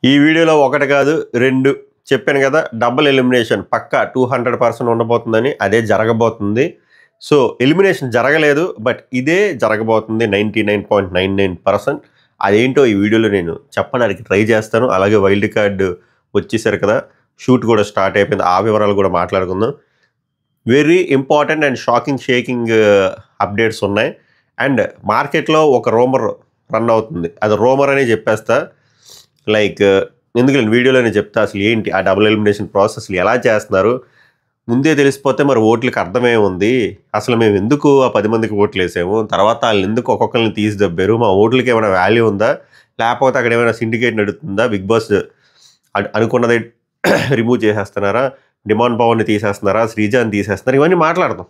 ఈ వీడియోలో ఒకటి కాదు 2 చెప్పాను కదా! డబుల్ ఎలిమినేషన్ పక్కా 200% ఉండబోతుందని. అదే జరగబోతుంది. సో, ఎలిమినేషన్ జరగలేదు. బట్ ఇదే జరగబోతుంది 99.99%. అదేంటో ఈ వీడియోలో నేను చెప్పడానికి ట్రై చేస్తాను. అలాగే వైల్డ్ కార్డ్ వచ్చేసారు కదా! షూట్ కూడా స్టార్ట్ అయిపోయింది. ఆ వివరాలు కూడా మాట్లాడుకుందాం. Very important and shaking updates ఉన్నాయి. అండ్ మార్కెట్‌లో ఒక రూమర్ రన్ అవుతుంది. అది రూమర్ అనే చెప్పేస్తా. లైక్ ఎందుకులేండి వీడియోలోనే చెప్తా అసలు ఏంటి ఆ డబుల్ ఎలిమినేషన్ ప్రాసెస్‌లు ఎలా చేస్తున్నారు? ముందే తెలిసిపోతే మరి ఓట్లకి అర్థమే ఉంది. అసలు మేము ఎందుకు ఆ 10 మందికి ఓట్లేసాము? తర్వాత ఆళ్ళెందుకు ఒక్కొక్కళ్ళని తీసి దబ్బారు? మా ఓట్లకి ఏమైనా వాల్యూ ఉందా? లేకపోతే అక్కడ ఏమైనా సిండికేట్ నడుస్తుందా? బిగ్ బాస్ అనుకున్నది రిమూవ్ చేసేస్తున్నారా? డిమాండ్ పవర్‌ని తీసేస్తున్నారా? శ్రీజాని తీసేస్తున్నారా? ఇవన్నీ మాట్లాడదాం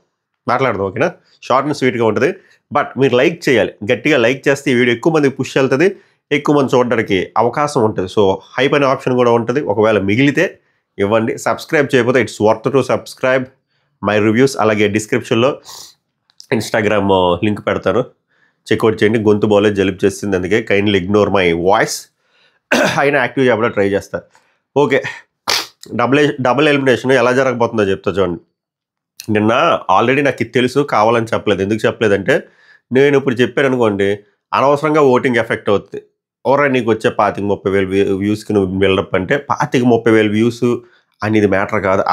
ఓకేనా? షార్ట్ అండ్ స్వీట్‌గా ఉంటది. బట్ మీరు లైక్ చేయాలి. గట్టిగా లైక్ చేస్తే ఈ వీడియో ఎక్కువ మందికి పుష్ వెళ్తది. ఎక్కువ మంది చూడడానికి అవకాశం ఉంటుంది. సో, హైప్ అనే ఆప్షన్ కూడా ఉంటది. ఒకవేళ మిగిలితే ఇవ్వండి. సబ్స్క్రైబ్ చేయకపోతే it's worth to subscribe. My reviews అలాగే డిస్క్రిప్షన్‌లో ఇన్‌స్టాగ్రామ్ లింక్ పెడతాను. చెక్‌ఔట్ చేయండి. గొంతు బాలేదు జలుబు చేసింది అందుకే కైండ్లీ ఇగ్నోర్ మై వాయిస్. అయినా యాక్టివ్ చెప్పడం ట్రై చేస్తా. ఓకే. డబుల్ ఎలిమినేషన్ ఎలా జరగబోతుందో చెప్తా చూడండి. నిన్న ఆల్రెడీ నాకు ఇది తెలుసు కావాలని చెప్పలేదు. ఎందుకు చెప్పలేదంటే నేను ఇప్పుడు చెప్పాననుకోండి అనవసరంగా ఓటింగ్ ఎఫెక్ట్ అవుతుంది. ఓరా నీకు వచ్చే 25,000-30,000 వ్యూస్‌కి నువ్వు బిల్డప్ అంటే 25,000-30,000 వ్యూస్ అనేది మ్యాటర్ కాదు.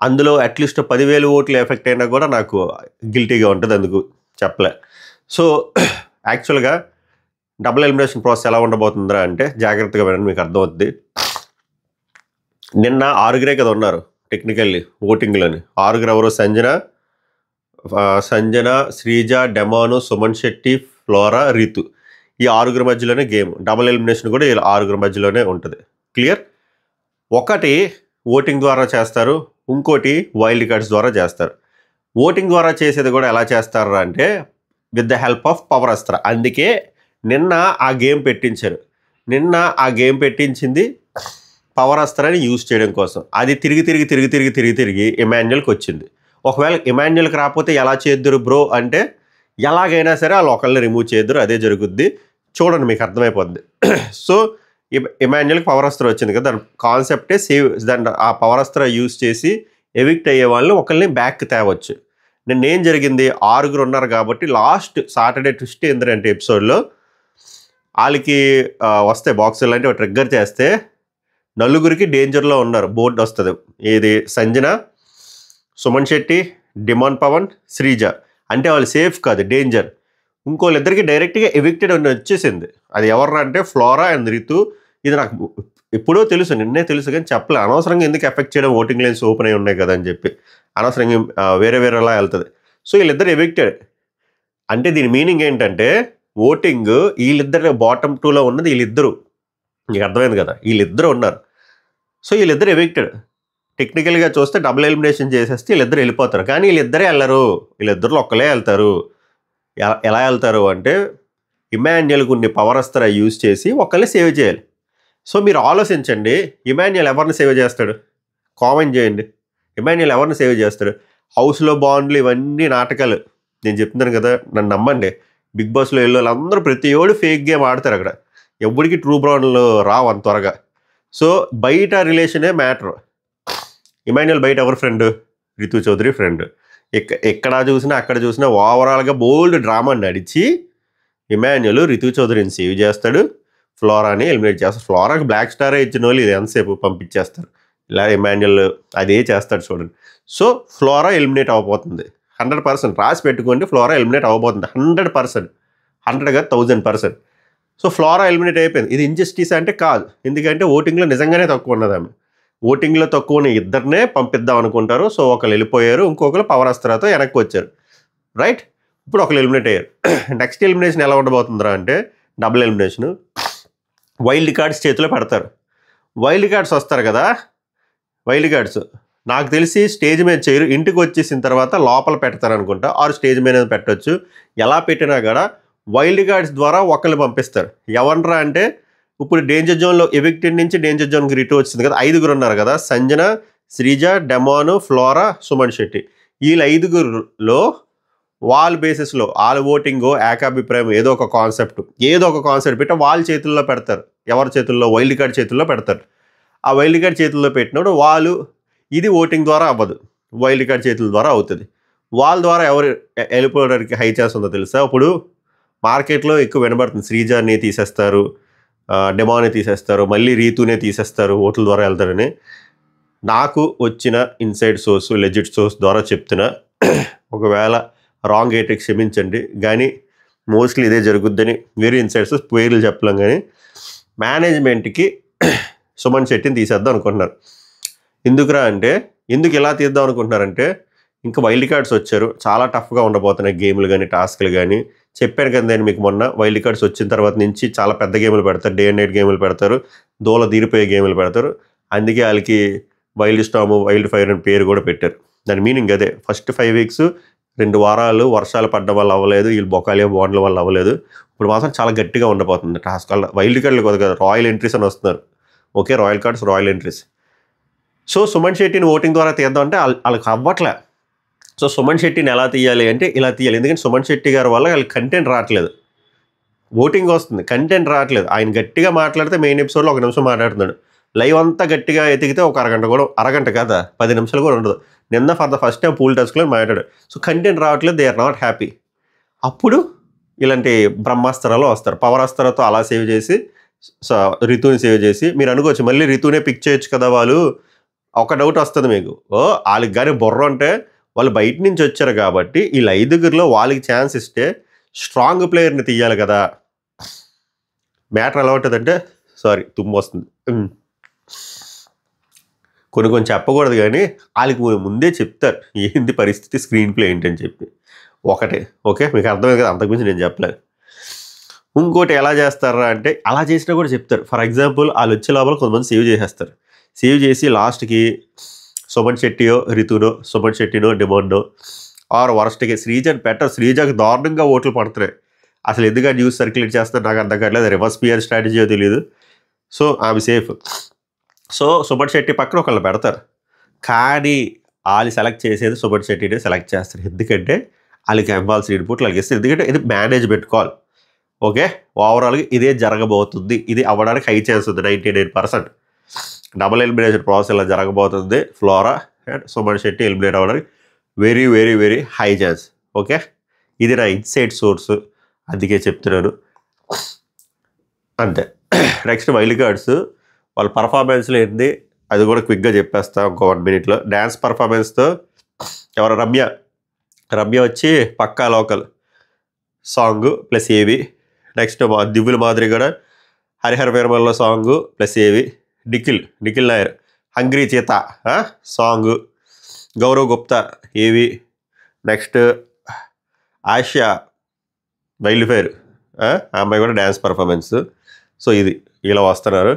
అందులో అట్లీస్ట్ 10,000 ఓట్లు ఎఫెక్ట్ అయినా కూడా నాకు గిల్టీగా ఉంటుంది. అందుకు చెప్పలే. సో, యాక్చువల్‌గా డబుల్ ఎలిమినేషన్ ప్రాసెస్ ఎలా ఉండబోతుందిరా అంటే జాగ్రత్తగా వినండి మీకు అర్థమవుద్ది. నిన్న 6 కదా ఉన్నారు టెక్నికల్లీ ఓటింగ్‌లోని. 6 ఎవరు సంజన, శ్రీజ, డెమాను, సుమన్ శెట్టి, ఫ్లోరా, రితు. ఈ 6 మధ్యలోనే గేమ్. డబుల్ ఎలిమినేషన్ కూడా ఇలా 6 మధ్యలోనే ఉంటుంది. క్లియర్? ఒకటి ఓటింగ్ ద్వారా చేస్తారు. ఇంకోటి వైల్డ్ కార్డ్స్ ద్వారా చేస్తారు. ఓటింగ్ ద్వారా చేసేది కూడా ఎలా చేస్తారు అంటే with the help of power Astra. అందుకే నిన్న ఆ గేమ్ పెట్టించారు. నిన్న ఆ గేమ్ పెట్టించింది పవర్ అస్త్రాన్ని యూజ్ చేయడం కోసం. అది తిరిగి ఇమాన్యుయల్కి వచ్చింది. ఒకవేళ ఇమాన్యుయల్కి రాకపోతే ఎలా చేద్దురు బ్రో అంటే ఎలాగైనా సరే వాళ్ళు ఒకళ్ళని రిమూవ్ చేద్దురు. అదే జరుగుద్ది. చూడండి మీకు అర్థమైపోద్ది. సో, ఇమాన్యుయల్కి పవర్ అస్త్ర వచ్చింది కదా! దాని కాన్సెప్టే దాన్ని ఆ పవర్ అస్త్ర యూజ్ చేసి ఎవిక్ట్ అయ్యే వాళ్ళని ఒకళ్ళని బ్యాక్ తేవచ్చు. నిన్నేం జరిగింది 6 ఉన్నారు కాబట్టి లాస్ట్ సాటర్డే ట్విస్ట్ ఏంటంటే ఎపిసోడ్లో వాళ్ళకి వస్తాయి బాక్సులు అంటే ట్రిగ్గర్ చేస్తే నలుగురికి డేంజర్లో ఉన్నారు. బోర్డు వస్తుంది. ఏది సంజన, సుమన్ శెట్టి, డిమాండ్ పవన్, శ్రీజ. అంటే వాళ్ళు సేఫ్ కాదు డేంజర్. ఇంకోళ్ళిద్దరికి డైరెక్ట్గా ఎవిక్టెడ్ అని వచ్చేసింది. అది ఎవర్రా అంటే ఫ్లోరా అండ్ రితు. ఇది నాకు ఎప్పుడో తెలుసు, నిన్నే తెలుసు కానీ చెప్పలే. అనవసరంగా ఎందుకు ఎఫెక్ట్ చేయడం, ఓటింగ్ లైన్స్ ఓపెన్ అయి ఉన్నాయి కదా అని చెప్పి అనవసరంగా వేరేలా వెళ్తుంది. సో వీళ్ళిద్దరు ఎవిక్టెడ్. అంటే దీని మీనింగ్ ఏంటంటే ఓటింగ్ వీళ్ళిద్దరు బాటమ్ 2లో ఉన్నది వీళ్ళిద్దరు. నీకు అర్థమైంది కదా? వీళ్ళిద్దరు ఉన్నారు. సో వీళ్ళిద్దరు ఎవిక్టెడ్. టెక్నికల్గా చూస్తే డబుల్ ఎలిమినేషన్ చేసేస్తే వీళ్ళిద్దరు వెళ్ళిపోతారు. కానీ వీళ్ళిద్దరే వెళ్ళరు. వీళ్ళిద్దరిలో ఒక్కలే వెళ్తారు. ఎలా వెళ్తారు అంటే ఇమాన్యుయల్ కొన్ని పవర్ అస్త్ర యూజ్ చేసి ఒకళ్ళని సేవ్ చేయాలి. సో మీరు ఆలోచించండి, ఇమాన్యుయల్ ఎవరిని సేవ్ చేస్తాడు? కామెంట్ చేయండి. ఇమాన్యుయల్ ఎవరిని సేవ్ చేస్తాడు? హౌస్లో బాండ్లు ఇవన్నీ నాటకాలు. నేను చెప్తున్నాను కదా, నన్ను నమ్మండి. బిగ్ బాస్లో వెళ్ళే వాళ్ళందరూ ప్రతి ఓడు ఫేక్ గేమ్ ఆడతారు అక్కడ. ఎవరికి ట్రూ బాండ్లు రావు అంత త్వరగా. సో బయట రిలేషనే మ్యాటర్. ఇమాన్యుయల్ బయట ఎవరు ఫ్రెండ్? రితు చౌదరి ఫ్రెండ్. ఎక్కడ చూసినా అక్కడ చూసినా ఓవరాల్గా బోల్డ్ డ్రామా నడిచి ఇమాన్యుయల్ రితు చౌదరిని సేవ్ చేస్తాడు. ఫ్లోరాని ఎలిమినేట్ చేస్తాడు. ఫ్లోరాకి బ్లాక్ స్టారే ఇచ్చిన వాళ్ళు ఇది ఎంతసేపు పంపించేస్తారు. ఇలా ఇమాన్యుయల్ అదే చేస్తాడు చూడండి. సో ఫ్లోరా ఎలిమినేట్ అవ్వబోతుంది 100%. రాసి పెట్టుకోండి, ఫ్లోరా ఎలిమినేట్ అవ్వబోతుంది 100%. 100 కాదు 1000%. సో ఫ్లోరా ఎలిమినేట్ అయిపోయింది. ఇది ఇంజస్టిస్ అంటే కాదు. ఎందుకంటే ఓటింగ్లో నిజంగానే తక్కువ ఉన్నది ఆమె. ఓటింగ్లో తక్కువ ఇద్దరినే పంపిద్దాం అనుకుంటారు. సో ఒకళ్ళు వెళ్ళిపోయారు, ఇంకొకరు పవర్ అస్త్రాతో వెనక్కి వచ్చారు. రైట్? ఇప్పుడు ఒకళ్ళు ఎలిమినేట్ అయ్యారు. నెక్స్ట్ ఎలిమినేషన్ ఎలా ఉండబోతుందిరా అంటే డబుల్ ఎలిమినేషన్. వైల్డ్ కార్డ్స్ చేతిలో పెడతారు. వైల్డ్ కార్డ్స్ వస్తారు కదా, వైల్డ్ కార్డ్స్ నాకు తెలిసి స్టేజ్ మీద చేయరు. ఇంటికి వచ్చేసిన తర్వాత లోపల పెడతారు అనుకుంటా, ఆరు స్టేజ్ మీద పెట్టవచ్చు. ఎలా పెట్టినా కూడా వైల్డ్ కార్డ్స్ ద్వారా ఒకళ్ళు పంపిస్తారు. ఎవరిరా అంటే ఇప్పుడు డేంజర్ జోన్లో ఎవిక్టెడ్ నుంచి డేంజర్ జోన్కి రిటర్న్ వచ్చింది కదా, 5 ఉన్నారు కదా, సంజన, శ్రీజ, డెమాను, ఫ్లోరా, సుమన్ శెట్టి. వీళ్ళ 5లో వాళ్ళ బేసిస్లో వాళ్ళ ఓటింగో ఏకాభిప్రాయం ఏదో ఒక కాన్సెప్ట్ పెట్టి వాళ్ళ చేతుల్లో పెడతారు. ఎవరి చేతుల్లో? వైల్డ్ కార్డ్ చేతుల్లో పెడతారు. ఆ వైల్డ్ కార్డ్ చేతుల్లో పెట్టినప్పుడు వాళ్ళు ఇది ఓటింగ్ ద్వారా అవ్వదు, వైల్డ్ కార్డ్ చేతుల ద్వారా అవుతుంది. వాళ్ళ ద్వారా ఎవరు వెళ్ళిపోవడానికి హై ఛాన్స్ ఉందో తెలుసా? ఇప్పుడు మార్కెట్లో ఎక్కువ వినబడుతుంది శ్రీజాని తీసేస్తారు, డెమాని తీసేస్తారు, మళ్ళీ రీతునే తీసేస్తారు, ఓట్ల ద్వారా వెళ్తారని. నాకు వచ్చిన ఇన్సైడ్ సోర్స్, లెజిట్ సోర్స్ ద్వారా చెప్తున్నా. ఒకవేళ రాంగ్ అయితే క్షమించండి, కానీ మోస్ట్లీ ఇదే జరుగుద్దని వేరే ఇన్సైడ్ సోర్స్ పేర్లు చెప్పలేం. కానీ మేనేజ్మెంట్కి సుమన్ శెట్టిని తీసేద్దాం అనుకుంటున్నారు. ఎందుకు ఇలా తీద్దాం అనుకుంటున్నారంటే ఇంకా వైల్డ్ కార్డ్స్ వచ్చారు, చాలా టఫ్గా ఉండబోతున్నాయి గేమ్లు కానీ టాస్క్లు కానీ. చెప్పాను కదా నేను మీకు మొన్న, వైల్డ్ కార్డ్స్ వచ్చిన తర్వాత నుంచి చాలా పెద్ద గేమ్లు పెడతారు, డే అండ్ నైట్ గేమ్లు పెడతారు, దూల తీరిపోయే గేమ్లు పెడతారు. అందుకే వాళ్ళకి వైల్డ్ స్టామ్, వైల్డ్ ఫైర్ అని పేరు కూడా పెట్టారు. దాని మీనింగ్ అదే. ఫస్ట్ 5 వీక్స్ 2 వారాలు వర్షాలు పడ్డం వల్ల అవ్వలేదు, వీళ్ళు బొకాలియా బాండ్ల వల్ల అవ్వలేదు. ఇప్పుడు మాత్రం చాలా గట్టిగా ఉండబోతుంది టాస్క్ వల్ల. వైల్డ్ కార్డులు కొద్దిగా రాయల్ ఎంట్రీస్ అని వస్తున్నారు. Okay, royal cards, royal entries. So Suman శెట్టిని ఓటింగ్ ద్వారా తీద్దాం అంటే వాళ్ళకి అవ్వట్లే. సో సుమన్ శెట్టిని ఎలా తీయాలి అంటే ఇలా తీయాలి. ఎందుకంటే సుమన్ శెట్టి గారి వల్ల వాళ్ళకి కంటెంట్ రావట్లేదు. ఓటింగ్ వస్తుంది, కంటెంట్ రావట్లేదు. ఆయన గట్టిగా మాట్లాడితే మెయిన్ ఎపిసోడ్లో 1 నిమిషం మాట్లాడుతున్నాడు. లైవ్ అంతా గట్టిగా ఎతికితే ఒక అరగంట కదా, 10 నిమిషాలు కూడా ఉండదు. నిన్న for the first time pool టాస్క్లో మాట్లాడాడు. సో కంటెంట్ రావట్లేదు, దే ఆర్ నాట్ హ్యాపీ. అప్పుడు ఇలాంటి బ్రహ్మాస్త్రాలు వస్తారు. పవర్ అస్త్రాలతో అలా సేవ్ చేసి, రితుని సేవ్ చేసి, మీరు అనుకోవచ్చు మళ్ళీ రితునే పిక్ చేయొచ్చు కదా వాళ్ళు. ఒక డౌట్ వస్తుంది మీకు, వాళ్ళకి కానీ బుర్ర అంటే వాళ్ళు బయట నుంచి వచ్చారు కాబట్టి వీళ్ళు 5గురిలో వాళ్ళకి ఛాన్స్ ఇస్తే స్ట్రాంగ్ ప్లేయర్ని తీయాలి కదా. మ్యాటర్ ఎలా ఉంటుందంటే, సారీ తుమ్ము వస్తుంది, కొన్ని చెప్పకూడదు కానీ వాళ్ళకి ముందే చెప్తారు ఏంది పరిస్థితి, స్క్రీన్ ప్లే ఏంటని చెప్పి. ఒకటే ఓకే, మీకు అర్థమైంది కదా, అంతకుమించి నేను చెప్పలేదు. ఇంకోటి ఎలా చేస్తారా అంటే, అలా చేసినా కూడా చెప్తారు. ఫర్ ఎగ్జాంపుల్ వాళ్ళు వచ్చే లోపల కొంతమంది సేవ్ చేసేస్తారు. సేవ్ చేసి లాస్ట్కి సుమన్ శెట్టియో రితునో, సుమన్ శెట్టినో డెమాన్నో, ఆర్ వరస్ట్కి శ్రీజని పెట్టరు. శ్రీజకి దారుణంగా ఓట్లు పడుతున్నాయి. అసలు ఎందుకు న్యూస్ సర్క్యులేట్ చేస్తారు నాకు అర్థం కావట్లేదు. రివర్స్ పిఆర్ స్ట్రాటజీయో తెలియదు. సో ఆమె సేఫ్. సో సుమన్ శెట్టి పక్కన ఒకళ్ళు పెడతారు, కానీ వాళ్ళు సెలెక్ట్ చేసేది సుమన్ శెట్టిని సెలెక్ట్ చేస్తారు. ఎందుకంటే వాళ్ళకి ఇవ్వాల్సిన ఇన్పుట్లు వాళ్ళకి ఇస్తారు. ఎందుకంటే ఇది మేనేజ్మెంట్ కాల్. ఓకే, ఓవరాల్గా ఇదే జరగబోతుంది. ఇది అవ్వడానికి హై ఛాన్స్ ఉంది, 99%. డబుల్ ఎలిమినేషన్ ప్రాసెస్ ఇలా జరగబోతుంది. Flora and Suman Shetty eliminate అవ్వడానికి very very very high chance. Okay, ఇది నా ఇన్సైడ్ సోర్స్, అందుకే చెప్తున్నాను అంతే. నెక్స్ట్ వైల్డ్ కార్డ్స్ వాళ్ళ పర్ఫార్మెన్స్లో ఏంది అది కూడా క్విక్గా చెప్పేస్తా ఇంకో 1 మినిట్లో. డ్యాన్స్ పర్ఫార్మెన్స్తో ఎవరు, రమ్య వచ్చి పక్కా local song plus AV. Next దివ్యుల మాదిరి కూడా హరిహర వీరమల్లో song plus AV. Nikhil Nair hungry cheetah song. Gaurav Gupta AV. Next Asia wild fire, ఆ అమ్మాయి కూడా డ్యాన్స్ పర్ఫార్మెన్స్. సో ఇది ఇలా వస్తున్నారు.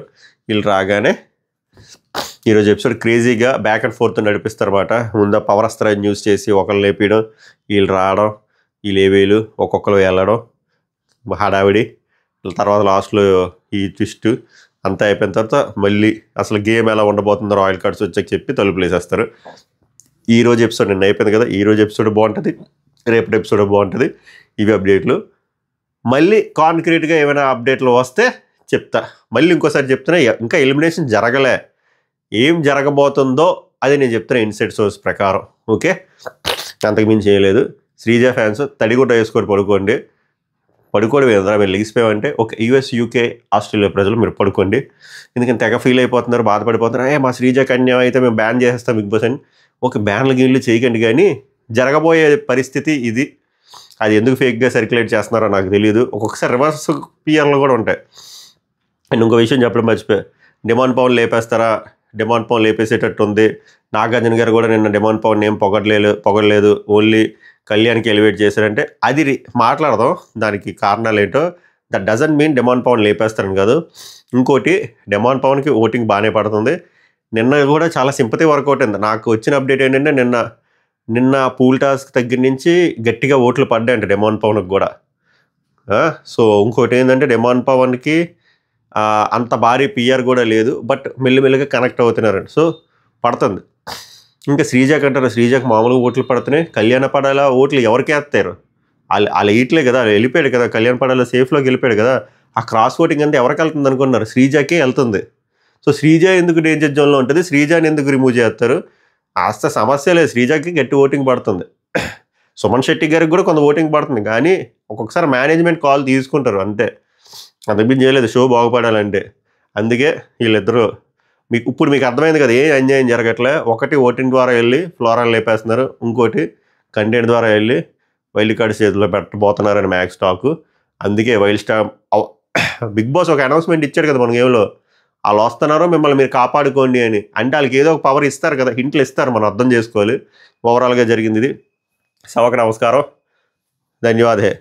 వీళ్ళు రాగానే ఈరోజు ఎపిసోడ్ క్రేజీగా బ్యాక్ అండ్ ఫోర్త్ నడిపిస్తారన్నమాట. ముందు పవర్ అస్త్రాన్ని యూజ్ చేసి ఒకళ్ళు లేపడం, వీళ్ళు రావడం, వీళ్ళు ఏవేలు ఒక్కొక్కరు వెళ్ళడం, హడావిడి. తర్వాత లాస్ట్లో ఈ ట్విస్ట్ అంతా అయిపోయిన తర్వాత మళ్ళీ అసలు గేమ్ ఎలా ఉండబోతుందో రాయల్ కార్డ్స్ వచ్చాక చెప్పి తలుపులు వేసేస్తారు. ఈరోజు ఎపిసోడ్ నిన్న అయిపోయింది కదా, ఈరోజు ఎపిసోడ్ బాగుంటుంది, రేపటి ఎపిసోడ్ బాగుంటుంది. ఇవి అప్డేట్లు. మళ్ళీ కాంక్రీట్గా ఏమైనా అప్డేట్లు వస్తే చెప్తా. మళ్ళీ ఇంకోసారి చెప్తున్నా, ఇంకా ఎలిమినేషన్ జరగలే, ఏం జరగబోతుందో అది నేను చెప్తున్నా ఇన్సైడ్ సోర్స్ ప్రకారం. ఓకే, అంతకుమించి చేయలేదు. శ్రీజ ఫ్యాన్స్ తడిగుడ్డ వేసుకొని పడుకోండి. పడుకోవడం ఏదైనా మీరు లెగిసిపోయామంటే ఓకే, యూఎస్, యూకే, ఆస్ట్రేలియా ప్రజలు మీరు పడుకోండి. ఎందుకంటే తెగ ఫీల్ అయిపోతున్నారు, బాధపడిపోతున్నారు. మా శ్రీజకి అన్యాయం అయితే మేము బ్యాన్ చేసేస్తాం బిగ్ బాస్ అని. ఓకే, బ్యాన్లు గీన్లు చేయకండి, కానీ జరగబోయే పరిస్థితి ఇది. అది ఎందుకు ఫేక్గా సర్క్యులేట్ చేస్తున్నారో నాకు తెలియదు. ఒక్కొక్కసారి రివర్స్ పిఆర్లు కూడా ఉంటాయి. అండ్ ఇంకో విషయం చెప్పడం మర్చిపోయా, డిమాండ్ పవన్ లేపేస్తారా? డిమాండ్ పవన్ లేపేసేటట్టు ఉంది. నాగార్జున గారు కూడా నిన్న డిమాండ్ పవన్ ఏం పొగడలేదు, ఓన్లీ కళ్యాణ్కి ఎలివేట్ చేశారంటే అది మాట్లాడదాం, దానికి కారణాలు ఏంటో. That doesn't mean demand Pawan లేపేస్తారని కాదు. ఇంకోటి, డిమాండ్ పవన్కి ఓటింగ్ బాగానే పడుతుంది. నిన్న కూడా చాలా సింపతి వర్కౌట్ అయింది. నాకు వచ్చిన అప్డేట్ ఏంటంటే నిన్న పూల్ టాస్క్ దగ్గర నుంచి గట్టిగా ఓట్లు పడ్డాయంట డిమాండ్ పవన్కి కూడా. సో ఇంకోటి ఏంటంటే డిమాండ్ పవన్కి అంత భారీ పిఆర్ కూడా లేదు, బట్ మెల్లిమెల్లిగా కనెక్ట్ అవుతున్నారండి. సో పడుతుంది. ఇంకా శ్రీజాకి అంటారు, శ్రీజాకి మామూలుగా ఓట్లు పడుతున్నాయి, కళ్యాణ పడాల ఓట్లు ఎవరికి వేస్తారు? వాళ్ళు వేయట్లే కదా, వాళ్ళు వెళ్ళిపోయాడు కదా, కళ్యాణ పడాల సేఫ్లోకి వెళ్ళిపోయాడు కదా. ఆ క్రాస్ ఓటింగ్ అంతా ఎవరికి వెళ్తుంది అనుకున్నారు? శ్రీజాకే వెళ్తుంది. సో శ్రీజ ఎందుకు డేంజర్ జోన్లో ఉంటుంది? శ్రీజాని ఎందుకు రిమూవ్ చేస్తారు? అస్త సమస్య లేదు, శ్రీజాకి గట్టి ఓటింగ్ పడుతుంది. సుమన్ శెట్టి గారికి కూడా కొంత ఓటింగ్ పడుతుంది, కానీ ఒక్కొక్కసారి మేనేజ్మెంట్ కాల్ తీసుకుంటారు అంతే, అంతకుమించి చేయలేదు షో బాగుపడాలంటే. అందుకే వీళ్ళిద్దరూ ఇప్పుడు మీకు అర్థమైంది కదా, ఏ అన్యాయం జరగట్లే. ఒకటి ఓటింగ్ ద్వారా వెళ్ళి ఫ్లోరాలు లేపేస్తున్నారు, ఇంకోటి కంటెంట్ ద్వారా వెళ్ళి వైల్డ్ కార్డ్ చేతిలో పెట్టబోతున్నారని మ్యాక్స్ టాక్. అందుకే వైల్డ్ స్టార్ బిగ్ బాస్ ఒక అనౌన్స్మెంట్ ఇచ్చాడు కదా మన గేమ్లో, వాళ్ళు వస్తున్నారో మిమ్మల్ని మీరు కాపాడుకోండి అని. అంటే వాళ్ళకి ఏదో ఒక పవర్ ఇస్తారు కదా, హింట్లు ఇస్తారు, మనం అర్థం చేసుకోవాలి. ఓవరాల్గా జరిగింది ఇది. సభకు నమస్కారం, ధన్యవాదే.